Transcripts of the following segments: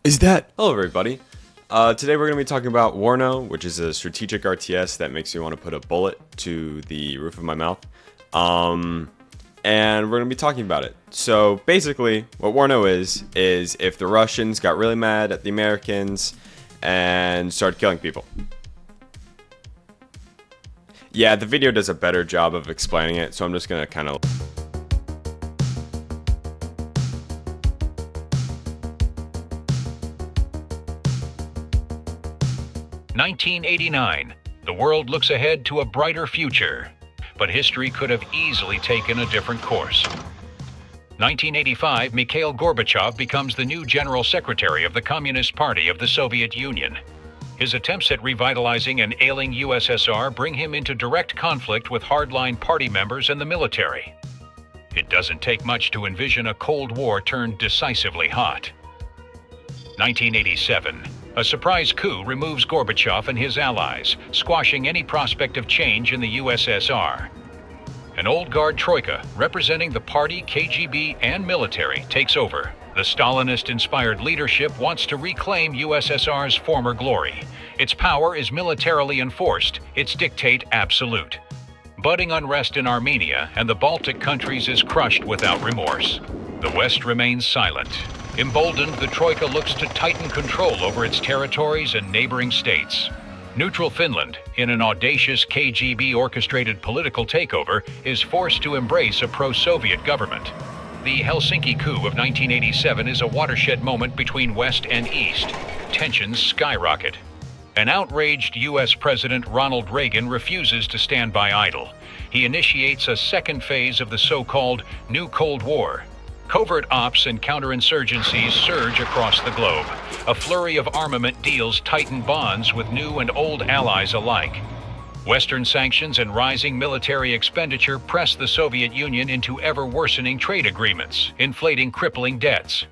Is that? Hello, everybody. Today we're going to be talking about WARNO, which is a strategic RTS that makes me want to put a bullet to the roof of my mouth. And we're going to be talking about it. So basically, what WARNO is if the Russians got really mad at the Americans and started killing people. Yeah, the video does a better job of explaining it, so I'm just going to kind of... 1989. The world looks ahead to a brighter future, but history could have easily taken a different course. 1985, Mikhail Gorbachev becomes the new General Secretary of the Communist Party of the Soviet Union. His attempts at revitalizing an ailing USSR bring him into direct conflict with hardline party members and the military. It doesn't take much to envision a Cold War turned decisively hot. 1987. A surprise coup removes Gorbachev and his allies, squashing any prospect of change in the USSR. An old guard troika, representing the party, KGB, and military, takes over. The Stalinist-inspired leadership wants to reclaim USSR's former glory. Its power is militarily enforced, its dictate absolute. Budding unrest in Armenia and the Baltic countries is crushed without remorse. The West remains silent. Emboldened, the Troika looks to tighten control over its territories and neighboring states. Neutral Finland, in an audacious KGB-orchestrated political takeover, is forced to embrace a pro-Soviet government. The Helsinki coup of 1987 is a watershed moment between West and East. Tensions skyrocket. An outraged U.S. President Ronald Reagan refuses to stand by idle. He initiates a second phase of the so-called New Cold War. Covert ops and counterinsurgencies surge across the globe. A flurry of armament deals tighten bonds with new and old allies alike. Western sanctions and rising military expenditure press the Soviet Union into ever-worsening trade agreements, inflating crippling debts.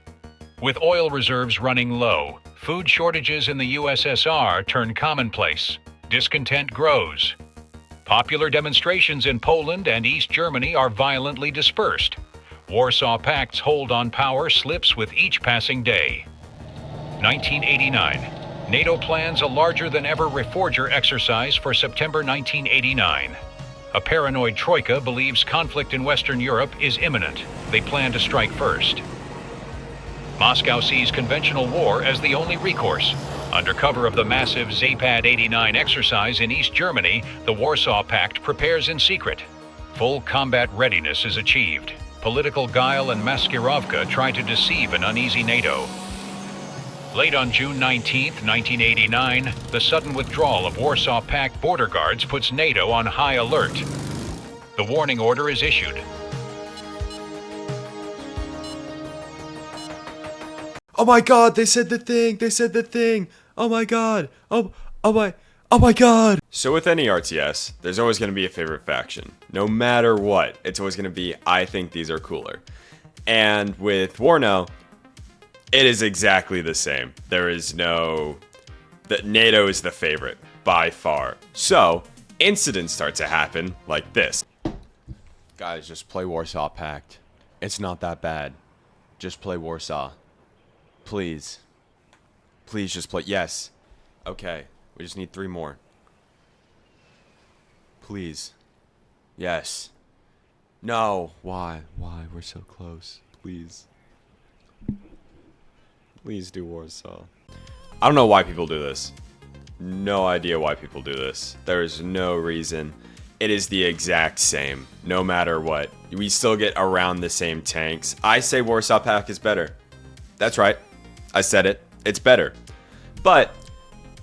With oil reserves running low, food shortages in the USSR turn commonplace. Discontent grows. Popular demonstrations in Poland and East Germany are violently dispersed. Warsaw Pact's hold on power slips with each passing day. 1989. NATO plans a larger-than-ever reforger exercise for September 1989. A paranoid troika believes conflict in Western Europe is imminent. They plan to strike first. Moscow sees conventional war as the only recourse. Under cover of the massive Zapad 89 exercise in East Germany, the Warsaw Pact prepares in secret. Full combat readiness is achieved. Political guile and maskirovka try to deceive an uneasy NATO. Late on June 19, 1989, the sudden withdrawal of Warsaw Pact border guards puts NATO on high alert. The warning order is issued. Oh my god, they said the thing! Oh my god! Oh my god! So with any RTS, there's always going to be a favorite faction. No matter what, it's always going to be, I think these are cooler. And with WARNO, it is exactly the same. There is no... that NATO is the favorite, by far. So, incidents start to happen like this. Guys, just play Warsaw Pact. It's not that bad. Just play Warsaw. Please. Please just play... Yes. Okay. We just need 3 more. Please. Yes. No. Why? Why? We're so close. Please. Please do Warsaw. I don't know why people do this. No idea why people do this. There is no reason. It is the exact same. No matter what. We still get around the same tanks. I say Warsaw Pact is better. That's right. I said it. It's better. But...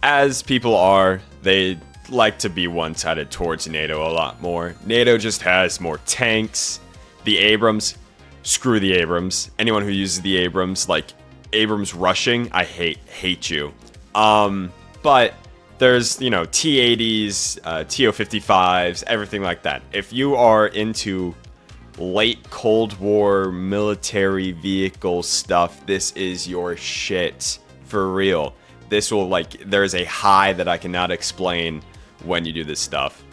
as people are, they like to be one-sided towards NATO a lot more. NATO just has more tanks. The Abrams, screw the Abrams. Anyone who uses the Abrams, like Abrams rushing, I hate you. But there's, you know, T-80s, TO-55s, everything like that. If you are into late Cold War military vehicle stuff, this is your shit. For real. This will, like, there's a high that I cannot explain when you do this stuff.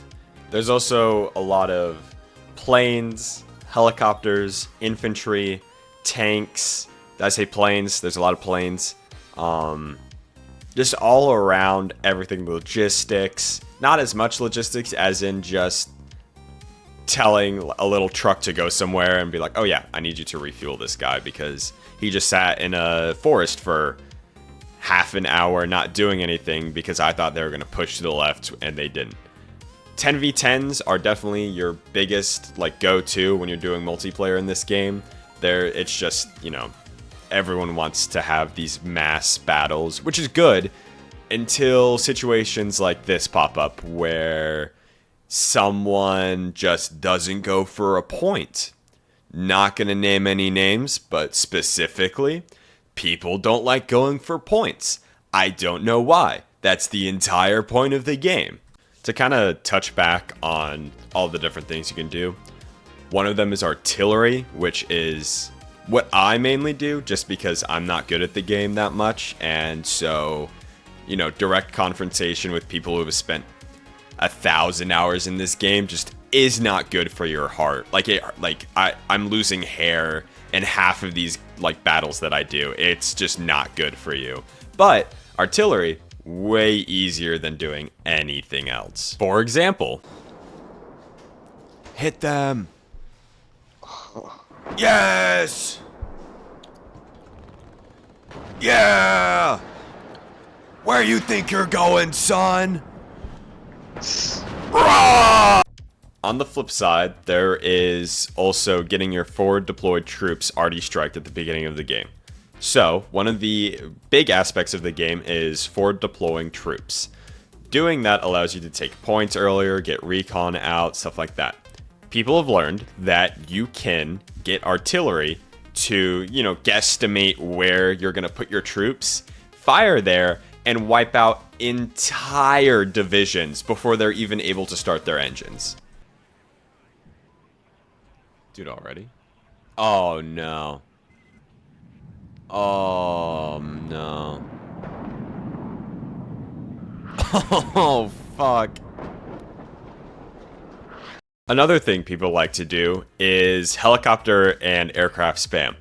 There's also a lot of planes, helicopters, infantry, tanks. Did I say planes? There's a lot of planes. Just all around everything, logistics. Not as much logistics as in just telling a little truck to go somewhere and be like, oh yeah, I need you to refuel this guy because he just sat in a forest for half an hour not doing anything because I thought they were going to push to the left and they didn't. 10v10s are definitely your biggest like go-to when you're doing multiplayer in this game. It's just, you know, everyone wants to have these mass battles, which is good until situations like this pop up where someone just doesn't go for a point. Not gonna name any names, but specifically, people don't like going for points. I don't know why. That's the entire point of the game. To kind of touch back on all the different things you can do, one of them is artillery, which is what I mainly do just because I'm not good at the game that much, and so, you know, direct confrontation with people who have spent 1,000 hours in this game just is not good for your heart. I'm losing hair in half of these like battles that I do. It's just not good for you. But artillery, way easier than doing anything else. For example, hit them. Yes! Yeah! Where you think you're going, son? On the flip side, there is also getting your forward deployed troops already striked at the beginning of the game. So, one of the big aspects of the game is forward deploying troops. Doing that allows you to take points earlier, get recon out, stuff like that. People have learned that you can get artillery to, you know, guesstimate where you're going to put your troops, fire there, and wipe out entire divisions before they're even able to start their engines. Dude, already? Oh, no. Oh, no. Oh, fuck. Another thing people like to do is helicopter and aircraft spam.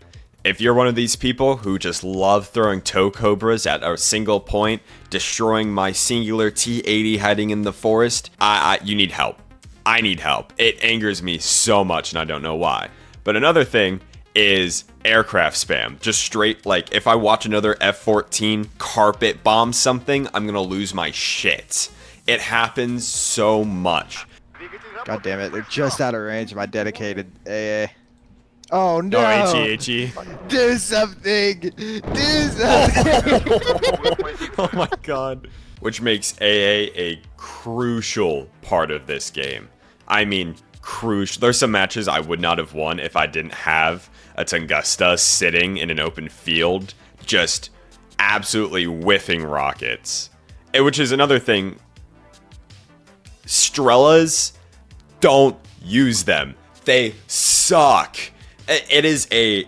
If you're one of these people who just love throwing tow cobras at a single point, destroying my singular T-80 hiding in the forest, you need help. I need help. It angers me so much and I don't know why. But another thing is aircraft spam. Just straight, like, if I watch another F-14 carpet bomb something, I'm gonna lose my shit. It happens so much. God damn it, they're just out of range of my dedicated AA. Oh no! Oh, HE. Do something! Do something! Oh my god. Which makes AA a crucial part of this game. I mean, crucial. There's some matches I would not have won if I didn't have a Tunguska sitting in an open field, just absolutely whiffing rockets. Which is another thing. Strellas, don't use them. They suck. It is a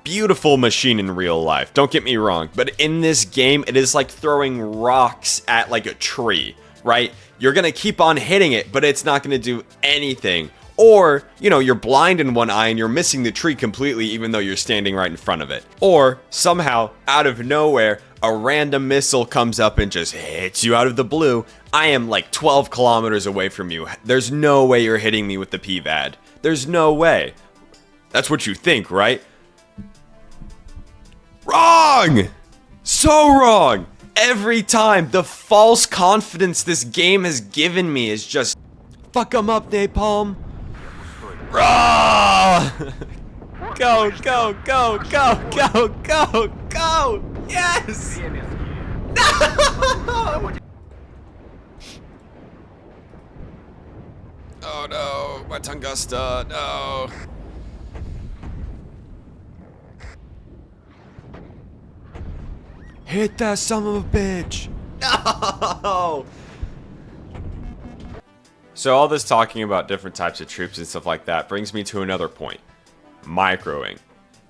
beautiful machine in real life, don't get me wrong, but in this game, it is like throwing rocks at like a tree, right? You're gonna keep on hitting it, but it's not gonna do anything. Or, you know, you're blind in one eye and you're missing the tree completely even though you're standing right in front of it. Or, somehow, out of nowhere, a random missile comes up and just hits you out of the blue. I am like 12 kilometers away from you. There's no way you're hitting me with the PVAD. There's no way. That's what you think, right? Wrong! So wrong! Every time, the false confidence this game has given me is just... Fuck 'em up, Napalm! Go, go, go, go, go, go, go! Yes! No! Oh no, my Tunguska, no. Hit that son of a bitch! No! So all this talking about different types of troops and stuff like that brings me to another point. Microing.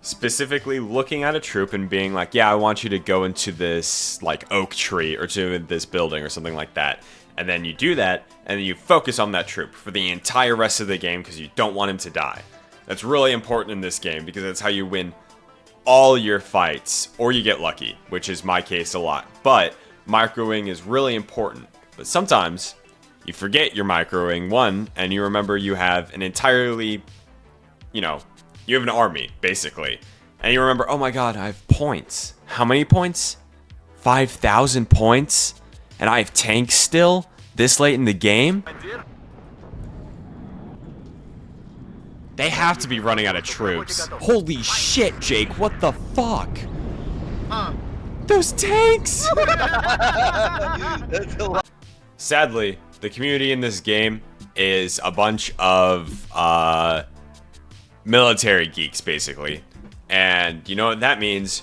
Specifically looking at a troop and being like, yeah, I want you to go into this like oak tree or to this building or something like that. And then you do that, and then you focus on that troop for the entire rest of the game because you don't want him to die. That's really important in this game because that's how you win all your fights, or you get lucky, which is my case a lot. But microwing is really important. But sometimes you forget your microwing one, and you remember you have an entirely, you have an army, basically. And you remember, oh my god, I have points. How many points? 5,000 points? And I have tanks still? This late in the game? They have to be running out of troops. Holy shit, Jake, what the fuck? Those tanks! Sadly, the community in this game is a bunch of military geeks, basically. And you know what that means?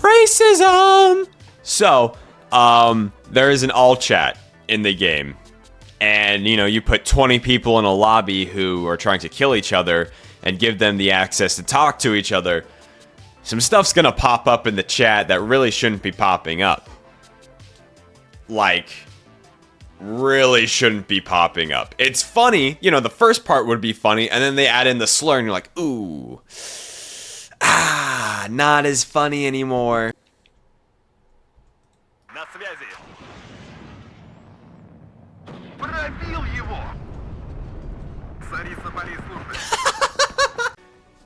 Racism! So, there is an all chat in the game. And, you put 20 people in a lobby who are trying to kill each other and give them the access to talk to each other. Some stuff's gonna pop up in the chat that really shouldn't be popping up. Like, really shouldn't be popping up. It's funny, the first part would be funny, and then they add in the slur and you're like, ooh. Not as funny anymore.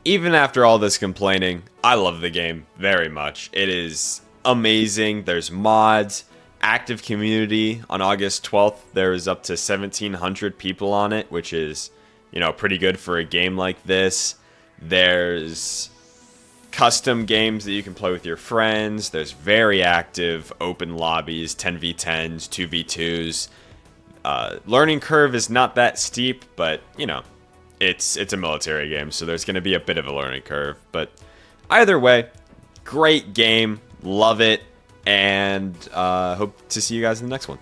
Even after all this complaining, I love the game very much. It is amazing. There's mods, active community. On August 12th, there is up to 1,700 people on it, which is, pretty good for a game like this. There's custom games that you can play with your friends. There's very active open lobbies, 10v10s, 2v2s. Learning curve is not that steep, but, it's a military game, so there's going to be a bit of a learning curve. But either way, great game. Love it. And hope to see you guys in the next one.